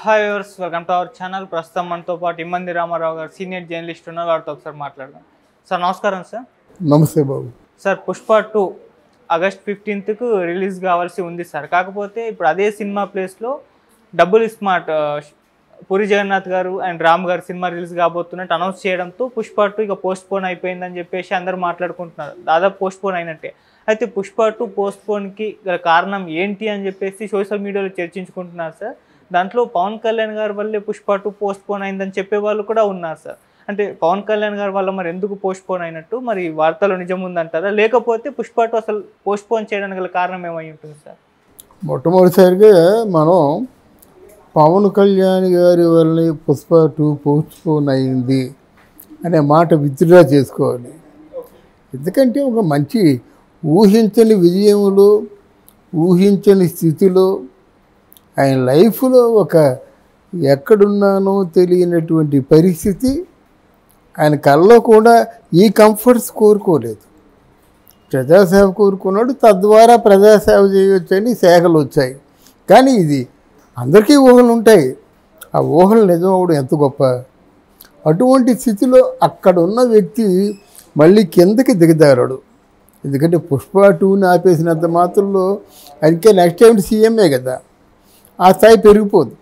Hi viewers, welcome to our channel. ప్రస్తుతం మనతో పాటు ఇమ్మంది రామారావు గారు సీనియర్ జర్నలిస్ట్ ఉన్నారు. వారితో ఒకసారి మాట్లాడదాం. సార్ నమస్కారం. సార్ నమస్తే బాబు. సార్ పుష్ప 2 ఆగస్ట్ 15కు రిలీజ్ కావాల్సి ఉంది సార్. కాకపోతే ఇప్పుడు అదే సినిమా ప్లేస్లో డబుల్ స్మార్ట్ పూరి జగన్నాథ్ గారు అండ్ రామ్ గారు సినిమా రిలీజ్ కాబోతున్నట్టు అనౌన్స్ చేయడంతో పుష్ప 2 ఇక పోస్ట్ పోన్ అయిపోయిందని చెప్పేసి అందరూ మాట్లాడుకుంటున్నారు. దాదాపు పోస్ట్ పోన్ అయినట్టే. అయితే పుష్ప 2 పోస్ట్ పోన్కి గల కారణం ఏంటి అని చెప్పేసి సోషల్ మీడియాలో చర్చించుకుంటున్నారు సార్. దాంట్లో పవన్ కళ్యాణ్ గారి వల్లే పుష్ప 2 పోస్ట్ పోన్ అయిందని చెప్పే వాళ్ళు కూడా ఉన్నారు సార్. అంటే పవన్ కళ్యాణ్ గారి వల్ల మరి ఎందుకు పోస్ట్ పోన్ అయినట్టు, మరి వార్తలో నిజం ఉందంటారా, లేకపోతే పుష్ప 2 అసలు పోస్ట్ పోన్ చేయడానికి గల కారణం ఏమై ఉంటుంది సార్? మొట్టమొదటిసారిగా మనం పవన్ కళ్యాణ్ గారి వల్ల పుష్ప 2 పోస్ట్ పోన్ అయింది అనే మాట విత్డ్రా చేసుకోవాలి. ఎందుకంటే ఒక మంచి ఊహించని విజయంలో, ఊహించని స్థితిలో, ఆయన లైఫ్లో ఒక ఎక్కడున్నానో తెలియనటువంటి పరిస్థితి, ఆయన కళ్ళలో కూడా ఈ కంఫర్ట్స్ కోరుకోలేదు. ప్రజాసేవ కోరుకున్నాడు, తద్వారా ప్రజాసేవ చేయవచ్చని శాఖలు వచ్చాయి. కానీ ఇది అందరికీ ఊహలు ఉంటాయి, ఆ ఊహలు నిజం అవడం ఎంత గొప్ప. అటువంటి స్థితిలో అక్కడ ఉన్న వ్యక్తి మళ్ళీ కిందకి దిగదారాడు. ఎందుకంటే పుష్ప 2ని ఆపేసినంత మాత్రంలో ఆయనకే నెక్స్ట్ టైం సీఎంఏ కదా, ఆ స్థాయి పెరిగిపోదు.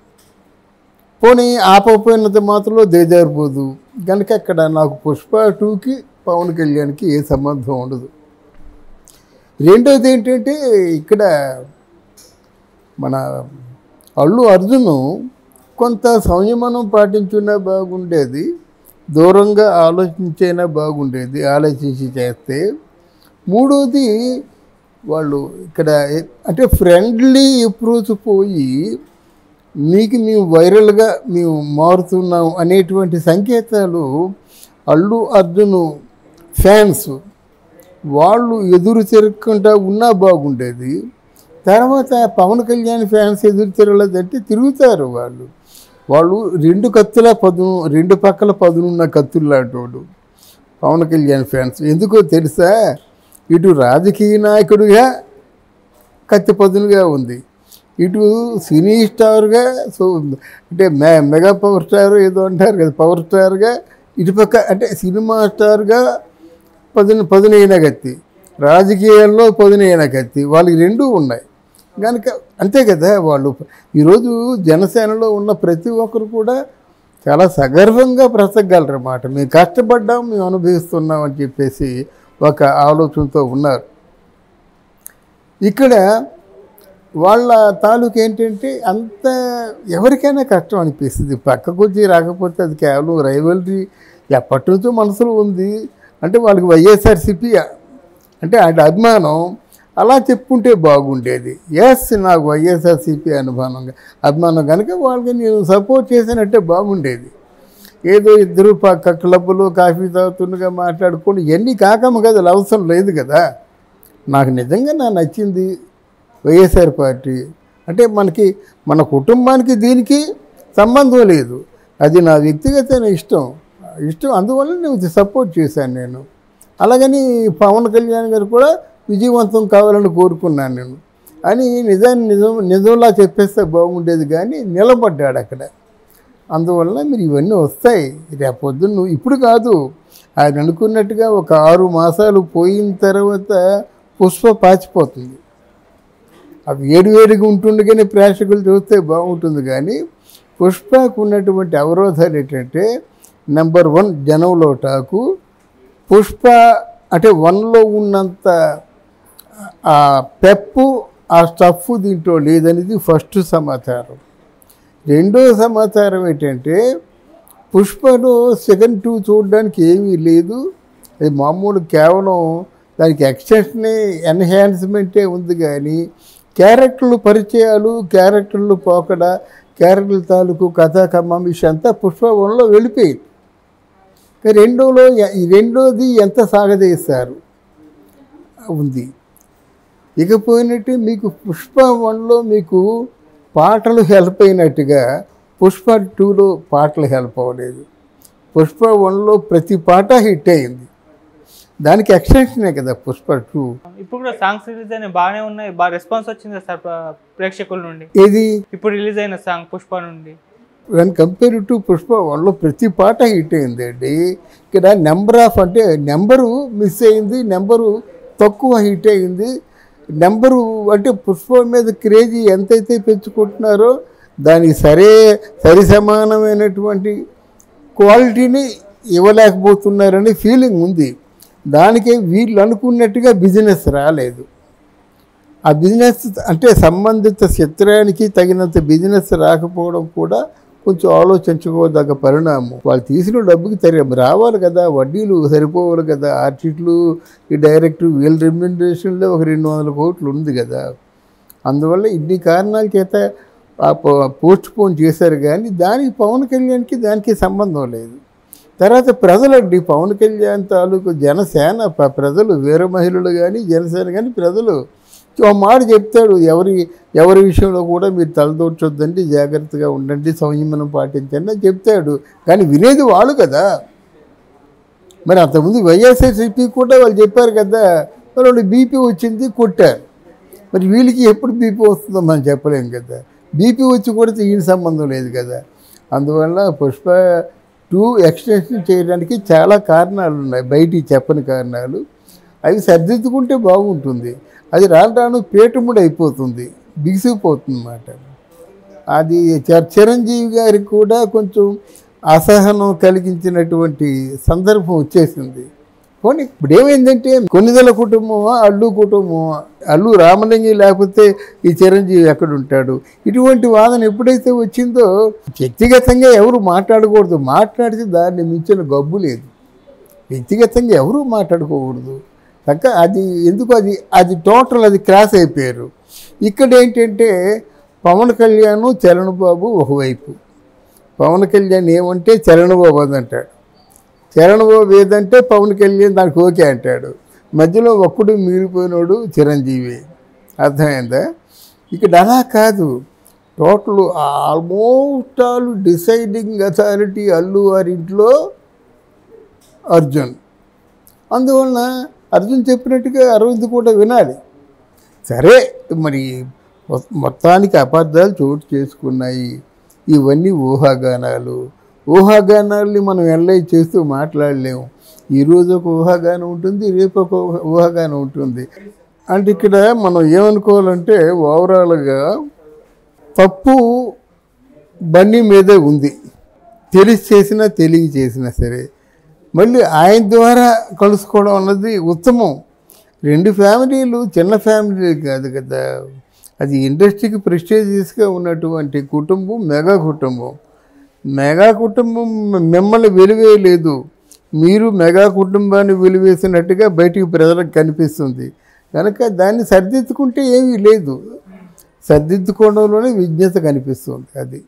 పోనీ ఆపకపోయినంత మాత్రంలో దిగజారిపోదు. కనుక అక్కడ నాకు పుష్ప 2కి పవన్ కళ్యాణ్కి ఏ సంబంధం ఉండదు. రెండోది ఏంటంటే, ఇక్కడ మన అల్లు అర్జున్ కొంత సంయమనం పాటించినా బాగుండేది, దూరంగా ఆలోచించైనా బాగుండేది, ఆలోచించి చేస్తే. మూడోది, వాళ్ళు ఇక్కడ అంటే ఫ్రెండ్లీ అప్రోచ్ పోయి మీకు మేము వైరల్గా మేము మారుతున్నాం అనేటువంటి సంకేతాలు అల్లు అర్జున్ ఫ్యాన్స్ వాళ్ళు ఎదురు తిరగకుండా ఉన్నా బాగుండేది. తర్వాత పవన్ కళ్యాణ్ ఫ్యాన్స్ ఎదురు తిరగలేదంటే తిరుగుతారు వాళ్ళు రెండు కత్తుల పదును, రెండు పక్కల పదునున్న కత్తులు లాంటి పవన్ కళ్యాణ్ ఫ్యాన్స్. ఎందుకో తెలుసా, ఇటు రాజకీయ నాయకుడిగా కత్తి పదునుగా ఉంది, ఇటు సినీ స్టార్గా, సో అంటే మెగా పవర్ స్టార్ ఏదో అంటారు కదా, పవర్ స్టార్గా, ఇటుపక్క అంటే సినిమా స్టార్గా పదునైన కత్తి, రాజకీయాల్లో పదునైన కత్తి, వాళ్ళకి రెండూ ఉన్నాయి. కనుక అంతే కదా, వాళ్ళు ఈరోజు జనసేనలో ఉన్న ప్రతి ఒక్కరు కూడా చాలా సగర్వంగా బ్రతకగలరన్నమాట. మేము కష్టపడ్డాం, మేము అనుభవిస్తున్నాం అని చెప్పేసి ఒక ఆలోచనతో ఉన్నారు. ఇక్కడ వాళ్ళ తాలూకు ఏంటంటే అంత ఎవరికైనా కష్టం అనిపిస్తుంది. పక్కకు వచ్చి రాకపోతే అది కేవలం రైవలరీ ఎప్పటి నుంచో మనసులో ఉంది. అంటే వాళ్ళకి వైఎస్ఆర్సీపీ అంటే అది అభిమానం, అలా చెప్పుకుంటే బాగుండేది. ఎస్, నాకు వైఎస్ఆర్సీపీ అభిమానం కనుక వాళ్ళకి నేను సపోర్ట్ చేసినట్టే బాగుండేది. ఏదో ఇద్దరు పక్క క్లబ్లో కాఫీ తాగుతుండగా మాట్లాడుకోండి, ఇవన్నీ కాకమ్మ కదా, అవసరం లేదు కదా. నాకు నిజంగా నచ్చింది వైఎస్ఆర్ పార్టీ. అంటే మన కుటుంబానికి దీనికి సంబంధం లేదు, అది నా వ్యక్తిగత ఇష్టం. అందువల్ల నేను సపోర్ట్ చేశాను నేను. అలాగని పవన్ కళ్యాణ్ గారు కూడా విజయవంతం కావాలని కోరుకున్నాను నేను అని నిజంలా చెప్పేస్తే బాగుండేది. కానీ నిలబడ్డాడు అక్కడ. అందువల్ల మీరు ఇవన్నీ వస్తాయి రేపొద్దున్న, ఇప్పుడు కాదు. ఆయన అనుకున్నట్టుగా ఒక 6 మాసాలు పోయిన తర్వాత పుష్ప పాచిపోతుంది. అవి వేడిగా ఉంటుండగానే ప్రేక్షకులు చూస్తే బాగుంటుంది. కానీ పుష్పకు ఉన్నటువంటి అవరోధాలు ఏంటంటే, నెంబర్ 1 జనంలో టాకు, పుష్ప అంటే 1లో ఉన్నంత ఆ పెప్పు, ఆ స్టఫ్ దీంట్లో లేదనేది ఫస్ట్ సమాచారం. రెండో సమాచారం ఏంటంటే, పుష్పలో సెకండ్ 2 చూడడానికి ఏమీ లేదు. అది మామూలు కేవలం దానికి ఎక్స్టెన్షనే, ఎన్హాన్స్మెంటే ఉంది. కానీ క్యారెక్టర్లు పరిచయాలు, క్యారెక్టర్లు పోకడ, క్యారెక్టర్ల తాలూకు కథా కమామిషి అంతా పుష్ప 1లో వెళ్ళిపోయింది. రెండోది ఎంత సాగదీస్తారు ఉంది. ఇకపోయినట్టు మీకు పుష్ప 1లో మీకు పాటలు హెల్ప్ అయినట్టుగా పుష్ప 2లో పాటలు హెల్ప్ అవ్వలేదు. పుష్ప 1లో ప్రతి పాట హిట్ అయింది, దానికి ఎక్స్టెన్షనే కదా పుష్ప 2. ఇప్పుడు కూడా సాంగ్స్ రిలీజ్ అయినా బాగానే ఉన్నాయి, బాగా రెస్పాన్స్ వచ్చింది సార్ ప్రేక్షకుల నుండి. ఏది ఇప్పుడు రిలీజ్ అయిన సాంగ్ పుష్ప నుండి వెన్ కంపేర్ టు పుష్ప 1లో ప్రతి పాట హిట్ అయిందండి. ఇక్కడ నెంబర్ ఆఫ్ అంటే నెంబరు మిస్ అయింది, నెంబరు తక్కువ హిట్ అయింది. నెంబరు అంటే పుష్ప మీద క్రేజీ ఎంతైతే పెంచుకుంటున్నారో దానికి సరి సమానమైనటువంటి క్వాలిటీని ఇవ్వలేకపోతున్నారని ఫీలింగ్ ఉంది. దానికే వీళ్ళు అనుకున్నట్టుగా బిజినెస్ రాలేదు. ఆ బిజినెస్ అంటే సంబంధిత చిత్రానికి తగినంత బిజినెస్ రాకపోవడం కూడా కొంచెం ఆలోచించుకోదగ్గ పరిణామం. వాళ్ళు తీసిన డబ్బుకి రావాలి కదా, వడ్డీలు సరిపోవాలి కదా, ఆర్టిస్టులు ఈ డైరెక్టర్ వీళ్ళ రెమ్యునరేషన్లో ఒక 200 కోట్లు ఉంది కదా. అందువల్ల ఇన్ని కారణాల చేత పోస్ట్ పోన్ చేశారు. కానీ దానికి పవన్ కళ్యాణ్కి దానికి సంబంధం లేదు. తర్వాత ప్రజలండి, పవన్ కళ్యాణ్ తాలూకు జనసేన ప్రజలు, వీర మహిళలు కానీ జనసేన కానీ ప్రజలు ఒక మాట చెప్తాడు, ఎవరి విషయంలో కూడా మీరు తలదూర్చొద్దండి, జాగ్రత్తగా ఉండండి, సంయమనం పాటించండి అని చెప్తాడు. కానీ వినేది వాళ్ళు కదా. మరి అంతకుముందు వైఎస్ఆర్సీపీ కూడా వాళ్ళు చెప్పారు కదా, మరి వాళ్ళు బీపీ వచ్చింది కొట్టారు. మరి వీళ్ళకి ఎప్పుడు బీపీ వస్తుందో మనం చెప్పలేం కదా. బీపీ వచ్చి కూడా ఈయన సంబంధం లేదు కదా. అందువల్ల పుష్ప 2 ఎక్స్టెన్షన్ చేయడానికి చాలా కారణాలు ఉన్నాయి, బయటికి చెప్పని కారణాలు. అవి సర్దిద్దుకుంటే బాగుంటుంది. అది రాను పేటుముడి అయిపోతుంది, బిగిసిపోతుంది అన్నమాట. అది చిరంజీవి గారికి కూడా కొంచెం అసహనం కలిగించినటువంటి సందర్భం వచ్చేసింది. పోనీ ఇప్పుడు ఏమైందంటే కొన్నిదల కుటుంబమా, అల్లు కుటుంబమా, అల్లు రామలింగి లేకపోతే ఈ చిరంజీవి ఎక్కడుంటాడు, ఇటువంటి వాదన ఎప్పుడైతే వచ్చిందో వ్యక్తిగతంగా ఎవరు మాట్లాడకూడదు. మాట్లాడితే దాన్ని మించిన గబ్బు లేదు. వ్యక్తిగతంగా ఎవరూ మాట్లాడుకోకూడదు. అది ఎందుకు అది టోటల్ అది క్రాస్ అయిపోయారు. ఇక్కడ ఏంటంటే పవన్ కళ్యాణ్ చరణ్ బాబు ఒకవైపు, పవన్ కళ్యాణ్ ఏమంటే చరణ్ బాబు అదంటాడు, చరణ్ బాబు ఏదంటే పవన్ కళ్యాణ్ దానికి ఓకే అంటాడు. మధ్యలో ఒక్కడు మిగిలిపోయినాడు చిరంజీవి. అర్థమైందా? ఇక్కడ అలా కాదు, total almost all deciding authority Allu వారింట్లో అర్జున్. అందువలన అర్జున్ చెప్పినట్టుగా అరవింద్ కూడా వినాలి. సరే, మరి మొత్తానికి అబద్ధాలు చోటు చేసుకున్నాయి. ఇవన్నీ ఊహాగానాల్ని మనం ఎనలైజ్ చేస్తూ మాట్లాడలేము. ఈరోజు ఒక ఊహాగానం ఉంటుంది, రేపు ఒక ఊహాగానం ఉంటుంది. అంటే ఇక్కడ మనం ఏమనుకోవాలంటే ఓవరాల్గా తప్పు బన్నీ మీదే ఉంది. తెలియ చేసినా సరే మళ్ళీ ఆయన ద్వారా కలుసుకోవడం అన్నది ఉత్తమం. 2 ఫ్యామిలీలు చిన్న ఫ్యామిలీ కాదు కదా. అది ఇండస్ట్రీకి ప్రెస్టీజియస్గా ఉన్నటువంటి కుటుంబం, మెగా కుటుంబం మిమ్మల్ని వెలివేయలేదు. మీరు మెగా కుటుంబాన్ని వెలివేసినట్టుగా బయటికి ప్రజలకు కనిపిస్తుంది. కనుక దాన్ని సరిదిద్దుకుంటే ఏమీ లేదు, సరిదిద్దుకోవడంలోనే విజ్ఞత కనిపిస్తుంది. అది